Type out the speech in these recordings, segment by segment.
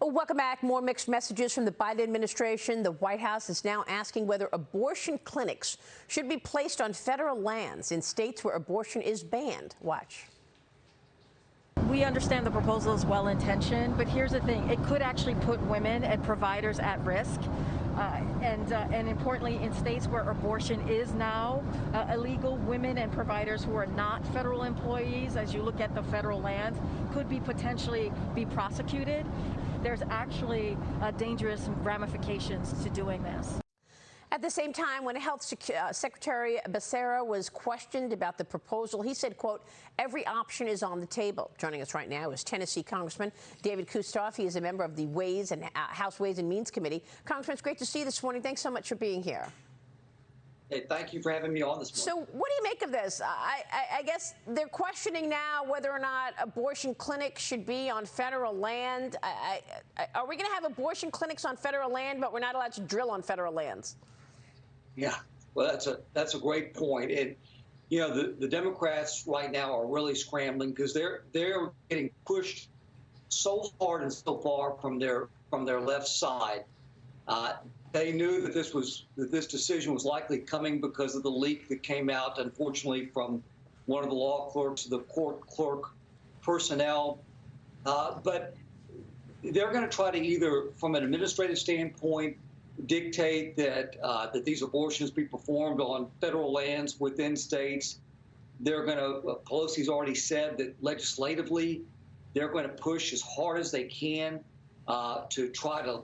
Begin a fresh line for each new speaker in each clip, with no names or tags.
Welcome back. More mixed messages from the Biden administration. The White House is now asking whether abortion clinics should be placed on federal lands in states where abortion is banned. Watch.
We understand the proposal is well-intentioned, but here's the thing. It could actually put women and providers at risk. And importantly, in states where abortion is now illegal, women and providers who are not federal employees, as you look at the federal lands, could potentially be prosecuted. There's actually dangerous ramifications to doing this.
At the same time, when Health Secretary Becerra was questioned about the proposal, he said, quote, every option is on the table. Joining us right now is Tennessee Congressman David Kustoff. He is a member of the House Ways and Means Committee. Congressman, it's great to see you this morning. Thanks so much for being here.
Hey, thank you for having me on this morning.
So what do you make of this? I guess they're questioning now whether or not abortion clinics should be on federal land. Are we going to have abortion clinics on federal land, but we're not allowed to drill on federal lands?
Yeah, well, that's a great point. And, you know, the Democrats right now are really scrambling because they're getting pushed so hard and so far from their left side. They knew that this decision was likely coming because of the leak that came out, unfortunately, from one of the law clerks, the court clerk personnel. But they're going to try to either, from an administrative standpoint, dictate that these abortions be performed on federal lands within states. They're going to, Pelosi's already said that legislatively, they're going to push as hard as they can to try to,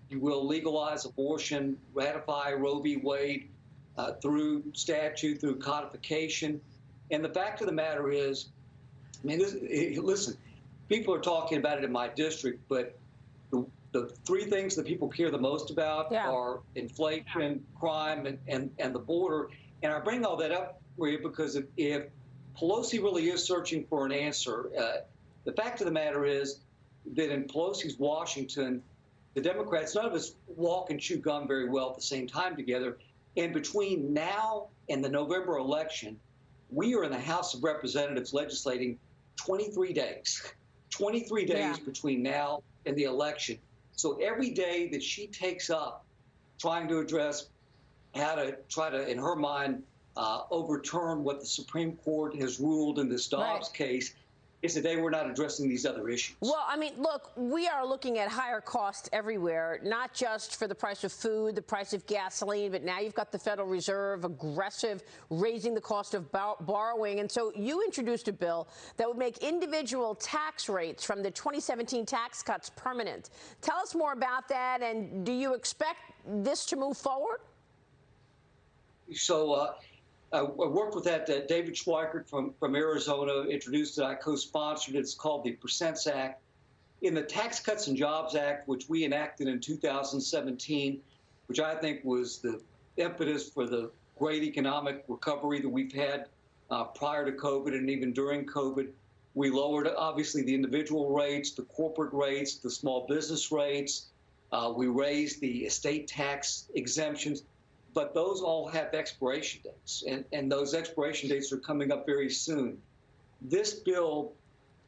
you will legalize abortion, ratify Roe v. Wade through statute, through codification. And the fact of the matter is, I mean, listen, people are talking about it in my district, but the three things that people care the most about are inflation, crime, and the border. And I bring all that up for you because if Pelosi really is searching for an answer, the fact of the matter is that in Pelosi's Washington, the Democrats, none of us walk and chew gum very well at the same time together. And between now and the November election, we are in the House of Representatives legislating 23 days. 23 days between now and the election. So every day that she takes up trying to address how to try to, in her mind, overturn what the Supreme Court has ruled in this Dobbs case, is the day we're not addressing these other issues.
Well, I mean, look, we are looking at higher costs everywhere, not just for the price of food, the price of gasoline, but now you've got the Federal Reserve aggressive, raising the cost of borrowing. And so you introduced a bill that would make individual tax rates from the 2017 tax cuts permanent. Tell us more about that, and do you expect this to move forward?
So, I worked with that. David Schweikert from Arizona introduced it. I co-sponsored it. It's called the Percents Act. In the Tax Cuts and Jobs Act, which we enacted in 2017, which I think was the impetus for the great economic recovery that we've had prior to COVID and even during COVID, we lowered, obviously, the individual rates, the corporate rates, the small business rates. We raised the estate tax exemptions. But those all have expiration dates, and those expiration dates are coming up very soon. This bill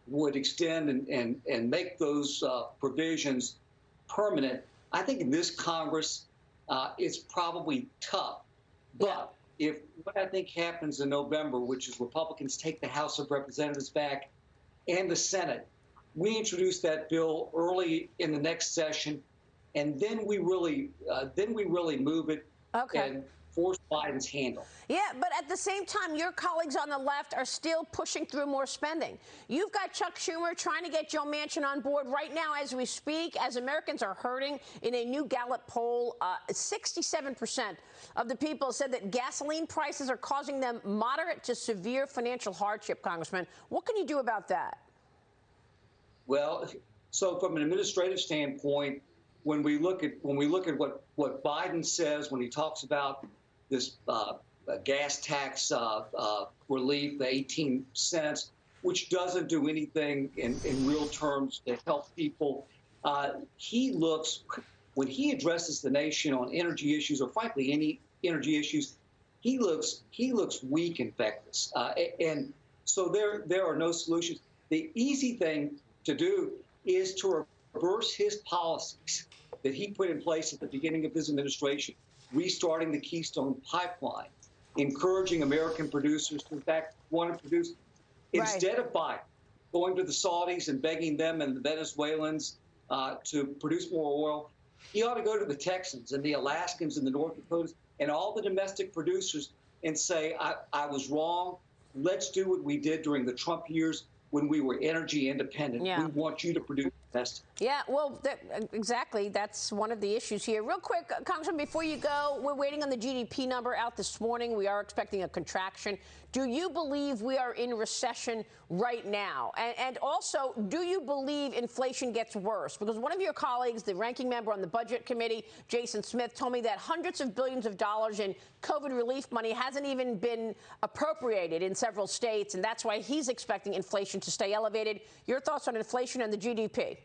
would extend and make those provisions permanent. I think in this Congress, it's probably tough. But if what I think happens in November, which is Republicans take the House of Representatives back and the Senate, we introduce that bill early in the next session, and then we really move it. And force Biden's handle.
Yeah, but at the same time, your colleagues on the left are still pushing through more spending. You've got Chuck Schumer trying to get Joe Manchin on board right now as we speak, as Americans are hurting. In a new Gallup poll, 67% of the people said that gasoline prices are causing them moderate to severe financial hardship, Congressman. What can you do about that?
Well, so from an administrative standpoint, when we look at what Biden says when he talks about this gas tax relief, the 18 cents, which doesn't do anything in real terms to help people, when he addresses the nation on energy issues, or frankly any energy issues, he looks weak and feckless, and so there are no solutions. The easy thing to do is to reverse his policies that he put in place at the beginning of his administration, restarting the Keystone Pipeline, encouraging American producers to, in fact, want to produce, instead of buying, going to the Saudis and begging them and the Venezuelans to produce more oil, he ought to go to the Texans and the Alaskans and the North Dakotas and all the domestic producers and say, I was wrong. Let's do what we did during the Trump years when we were energy independent. We want you to produce best.
Yeah, well, exactly. That's one of the issues here. Real quick, Congressman, before you go, we're waiting on the GDP number out this morning. We are expecting a contraction. Do you believe we are in recession right now? And also, do you believe inflation gets worse? Because one of your colleagues, the ranking member on the Budget Committee, Jason Smith, told me that hundreds of billions of dollars in COVID relief money hasn't even been appropriated in several states, and that's why he's expecting inflation to stay elevated. Your thoughts on inflation and the GDP?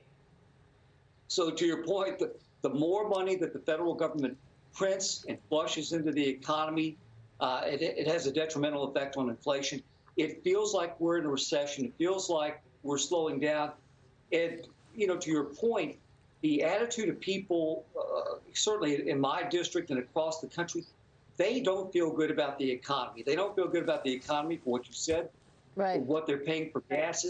So to your point, the more money that the federal government prints and flushes into the economy, it has a detrimental effect on inflation. It feels like we're in a recession. It feels like we're slowing down. And, to your point, the attitude of people, certainly in my district and across the country, they don't feel good about the economy. They don't feel good about the economy for what you said, for what they're paying for gas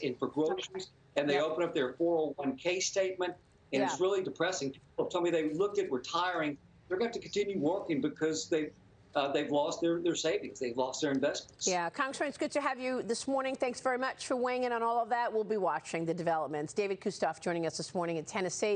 and for groceries. And they open up their 401k statement, and it's really depressing. People tell me they looked at retiring. They're going to continue working because they've lost their savings. They've lost their investments.
Yeah, Congressman, it's good to have you this morning. Thanks very much for weighing in on all of that. We'll be watching the developments. David Kustoff joining us this morning in Tennessee.